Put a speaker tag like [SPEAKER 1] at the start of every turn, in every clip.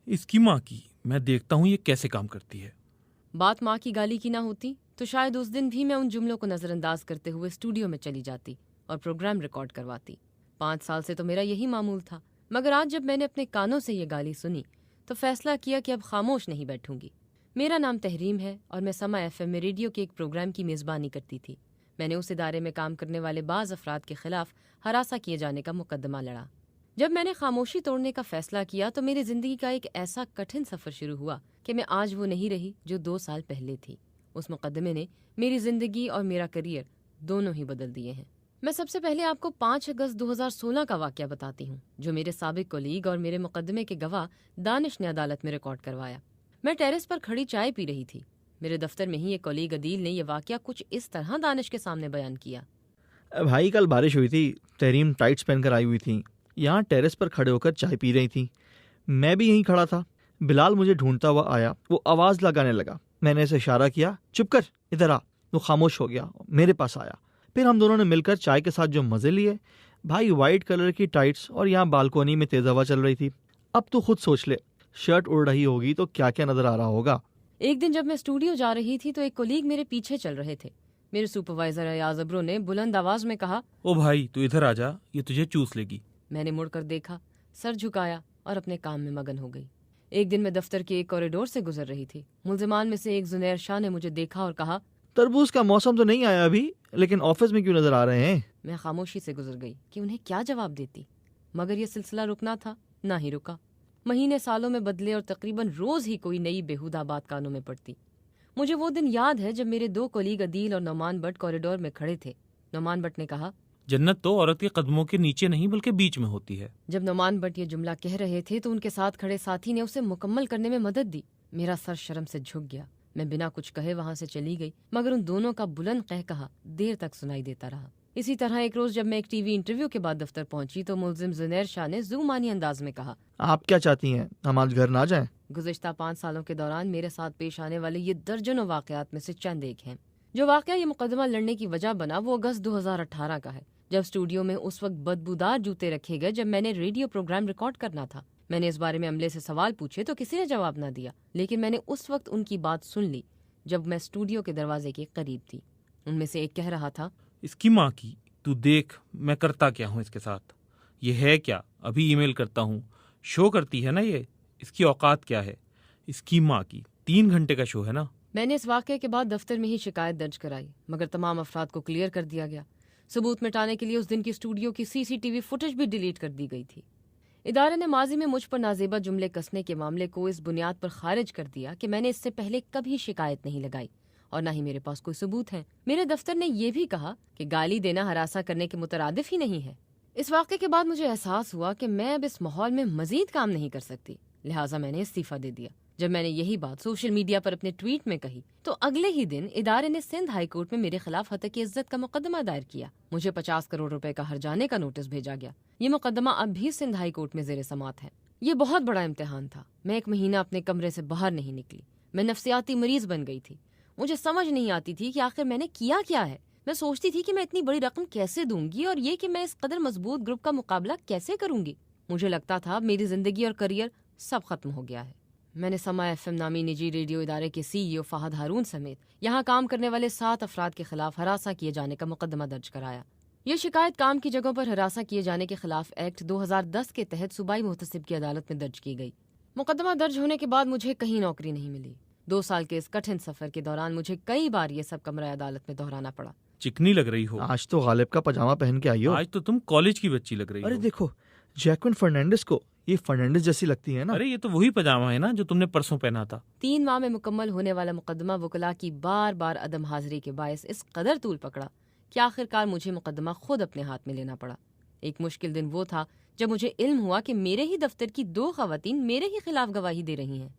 [SPEAKER 1] इसकी माँ की, मैं देखता हूँ ये कैसे काम करती है।
[SPEAKER 2] बात माँ की गाली की ना होती तो शायद उस दिन भी मैं उन जुमलों को नजरअंदाज करते हुए स्टूडियो में चली जाती और प्रोग्राम रिकॉर्ड करवाती। 5 साल से तो मेरा यही मामूल था, मगर आज जब मैंने अपने कानों से ये गाली सुनी तो फैसला किया कि अब खामोश नहीं बैठूंगी। मेरा नाम तहरीम है और मैं समा एफएम में रेडियो के एक प्रोग्राम की मेज़बानी करती थी। मैंने उस इदारे में काम करने वाले बाज़ अफराद के खिलाफ हरासा किए जाने का मुकदमा लड़ा। जब मैंने खामोशी तोड़ने का फैसला किया तो मेरी जिंदगी का एक ऐसा कठिन सफर शुरू हुआ कि मैं आज वो नहीं रही जो 2 साल पहले थी। उस मुकदमे ने मेरी जिंदगी और मेरा करियर दोनों ही बदल दिए हैं। मैं सबसे पहले आपको 5 अगस्त 2016 का वाकया बताती हूँ, जो मेरे साबिक कोलीग और मेरे मुकदमे के गवाह दानिश ने अदालत में रिकॉर्ड करवाया। मैं टेरेस पर खड़ी चाय पी रही थी। मेरे दफ्तर में ही एक कोलीग अदील ने यह वाकया कुछ इस तरह दानिश के सामने बयान किया।
[SPEAKER 3] भाई कल बारिश हुई थी, तहरीम टाइट्स पहनकर आई हुई थी, यहाँ टेरेस पर खड़े होकर चाय पी रही थी। मैं भी यहीं खड़ा था। बिलाल मुझे ढूंढता हुआ आया, वो आवाज़ लगाने लगा। मैंने इसे इशारा किया, चुप कर, इधर आ। वो खामोश हो गया, मेरे पास आया। फिर हम दोनों ने मिलकर चाय के साथ जो मज़े लिए। भाई वाइट कलर की टाइट्स और यहाँ बालकोनी में तेज़ हवा चल रही थी। अब तू खुद सोच ले, शर्ट उड़ रही होगी तो क्या क्या नज़र आ रहा होगा।
[SPEAKER 2] एक दिन जब मैं स्टूडियो जा रही थी तो एक कोलीग मेरे पीछे चल रहे थे। मेरे सुपरवाइजर अयाज अब्रो ने बुलंद आवाज में कहा,
[SPEAKER 1] ओ भाई तू इधर आ जा, ये तुझे चूस लेगी।
[SPEAKER 2] मैंने मुड़कर देखा, सर झुकाया और अपने काम में मगन हो गई। एक दिन मैं दफ्तर के एक कॉरिडोर से गुजर रही थी। मुलजिमान में से एक जुनैर शाह ने मुझे देखा और कहा,
[SPEAKER 3] तरबूज का मौसम तो नहीं आया अभी, लेकिन ऑफिस में क्यों नजर आ रहे हैं।
[SPEAKER 2] मैं खामोशी से गुजर गई कि उन्हें क्या जवाब देती, मगर यह सिलसिला रुकना था, ना ही रुका। महीने सालों में बदले और तकरीबन रोज ही कोई नई बेहुदा बात कानों में पड़ती। मुझे वो दिन याद है जब मेरे 2 कोलीग अदील और नौमान भट्ट कॉरिडोर में खड़े थे। नौमान भट्ट ने कहा,
[SPEAKER 1] जन्नत तो औरत के कदमों के नीचे नहीं बल्कि बीच में होती है।
[SPEAKER 2] जब नौमान भट्ट ये जुमला कह रहे थे तो उनके साथ खड़े साथी ने उसे मुकम्मल करने में मदद दी। मेरा सर शर्म से झुक गया। मैं बिना कुछ कहे वहां से चली गई, मगर उन दोनों का बुलंद कहकहा देर तक सुनाई देता रहा। इसी तरह एक रोज जब मैं एक टीवी इंटरव्यू के बाद दफ्तर पहुंची तो मुलजिम जुनैर शाह ने जुमानी अंदाज में कहा,
[SPEAKER 3] आप क्या चाहती हैं, हम आज घर ना जाएं?
[SPEAKER 2] गुज़िश्ता 5 सालों के दौरान मेरे साथ पेश आने वाले ये दर्जनों वाकयात में से चंद एक हैं। जो वाकया ये मुकदमा लड़ने की वजह बना वो अगस्त 2018 का है, जब स्टूडियो में उस वक्त बदबूदार जूते रखे गए जब मैंने रेडियो प्रोग्राम रिकॉर्ड करना था। मैंने इस बारे में अमले से सवाल पूछे तो किसी ने जवाब न दिया, लेकिन मैंने उस वक्त उनकी बात सुन ली जब मैं स्टूडियो के दरवाजे के करीब थी। उनमें से एक कह रहा था,
[SPEAKER 1] इसकी माँ की, तू देख मैं करता क्या हूँ इसके साथ। ये है क्या, अभी ईमेल करता हूँ, शो करती है ना ये, इसकी औकात क्या है। इसकी माँ की, 3 घंटे का शो है ना।
[SPEAKER 2] मैंने इस वाकये के बाद दफ्तर में ही शिकायत दर्ज कराई, मगर तमाम अफराद को क्लियर कर दिया गया। सबूत मिटाने के लिए उस दिन की स्टूडियो की सीसीटीवी फुटेज भी डिलीट कर दी गई थी। इदारे ने माजी में मुझ पर नाजेबा जुमले कसने के मामले को इस बुनियाद पर खारिज कर दिया कि मैंने इससे पहले कभी शिकायत नहीं लगाई और न ही मेरे पास कोई सबूत है। मेरे दफ्तर ने यह भी कहा कि गाली देना हरासा करने के मुतरादिफ ही नहीं है। इस वाक़े के बाद मुझे एहसास हुआ कि मैं अब इस माहौल में मजीद काम नहीं कर सकती, लिहाजा मैंने इस्तीफा दे दिया। जब मैंने यही बात सोशल मीडिया पर अपने ट्वीट में कही तो अगले ही दिन इदारे ने सिंध हाई कोर्ट में मेरे खिलाफ हत्या इज्जत का मुकदमा दायर किया। मुझे 50 करोड़ रुपए का हर्जाने का नोटिस भेजा गया। ये मुकदमा अब भी सिंध हाई कोर्ट में जेर समात है। ये बहुत बड़ा इम्तिहान था। मैं 1 महीना अपने कमरे से बाहर नहीं निकली। मैं नफ्सियाती मरीज बन गई थी। मुझे समझ नहीं आती थी कि आखिर मैंने किया क्या है। मैं सोचती थी कि मैं इतनी बड़ी रकम कैसे दूंगी और ये कि मैं इस कदर मजबूत ग्रुप का मुकाबला कैसे करूंगी। मुझे लगता था मेरी जिंदगी और करियर सब खत्म हो गया है। मैंने समा एफएम नामी निजी रेडियो इदारे के सीईओ फहद हारून समेत यहाँ काम करने वाले 7 अफराद के खिलाफ हरासा किए जाने का मुकदमा दर्ज कराया। ये शिकायत काम की जगहों पर हरासा किए जाने के खिलाफ एक्ट 2010 के तहत सूबाई मुहतसिब की अदालत में दर्ज की गई। मुकदमा दर्ज होने के बाद मुझे कहीं नौकरी नहीं मिली। 2 साल के इस कठिन सफर के दौरान मुझे कई बार ये सब कमरा अदालत में दोहराना पड़ा।
[SPEAKER 1] चिकनी लग रही हो।
[SPEAKER 3] आज तो गालिब का पजामा पहन के आई हो।
[SPEAKER 1] आज तो तुम कॉलेज की बच्ची लग रही
[SPEAKER 3] अरे
[SPEAKER 1] हो।
[SPEAKER 3] देखो, जैक्विन फर्नांडिस को ये फर्नांडिस जैसी लगती है ना।
[SPEAKER 1] अरे ये तो वही पजामा है ना जो तुमने परसों पहना था।
[SPEAKER 2] 3 माह में मुकम्मल होने वाला मुकदमा वकला की बार बार अदम हाजिरी के बायस इस कदर तूल पकड़ा कि आखिरकार मुझे मुकदमा खुद अपने हाथ में लेना पड़ा। एक मुश्किल दिन वो था जब मुझे इल्म हुआ कि मेरे ही दफ्तर की 2 खवातीन मेरे ही खिलाफ गवाही दे रही हैं।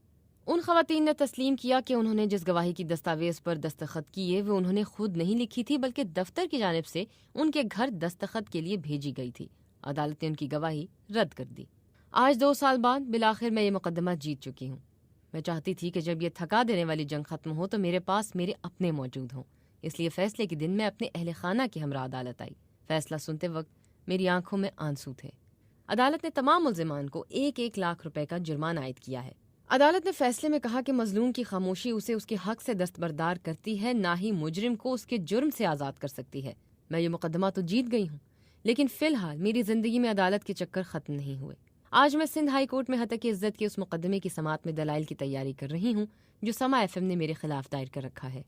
[SPEAKER 2] उन खवातीन ने तस्लीम किया कि उन्होंने जिस गवाही की दस्तावेज पर दस्तखत किए वो उन्होंने खुद नहीं लिखी थी, बल्कि दफ्तर की जानिब से उनके घर दस्तखत के लिए भेजी गई थी। अदालत ने उनकी गवाही रद्द कर दी। आज 2 साल बाद बिलाखिर मैं ये मुकदमा जीत चुकी हूँ। मैं चाहती थी कि जब ये थका देने वाली जंग खत्म हो तो मेरे पास मेरे अपने मौजूद हों। इसलिए फैसले के दिन मैं अपने अहले खाना के हमरा अदालत आई। फैसला सुनते वक्त मेरी आंखों में आंसू थे। अदालत ने तमाम मुल्जिमान को 1-1 लाख रुपए का जुर्माना आयद किया है। अदालत ने फैसले में कहा कि मजलूम की खामोशी उसे उसके हक से दस्तबरदार करती है, ना ही मुजरिम को उसके जुर्म से आज़ाद कर सकती है। मैं ये मुकदमा तो जीत गई हूँ, लेकिन फिलहाल मेरी जिंदगी में अदालत के चक्कर खत्म नहीं हुए। आज मैं सिंध हाई कोर्ट में हतक इज्जत के उस मुकदमे की समाअत में दलाइल की तैयारी कर रही हूँ जो समा FM ने मेरे खिलाफ दायर कर रखा है।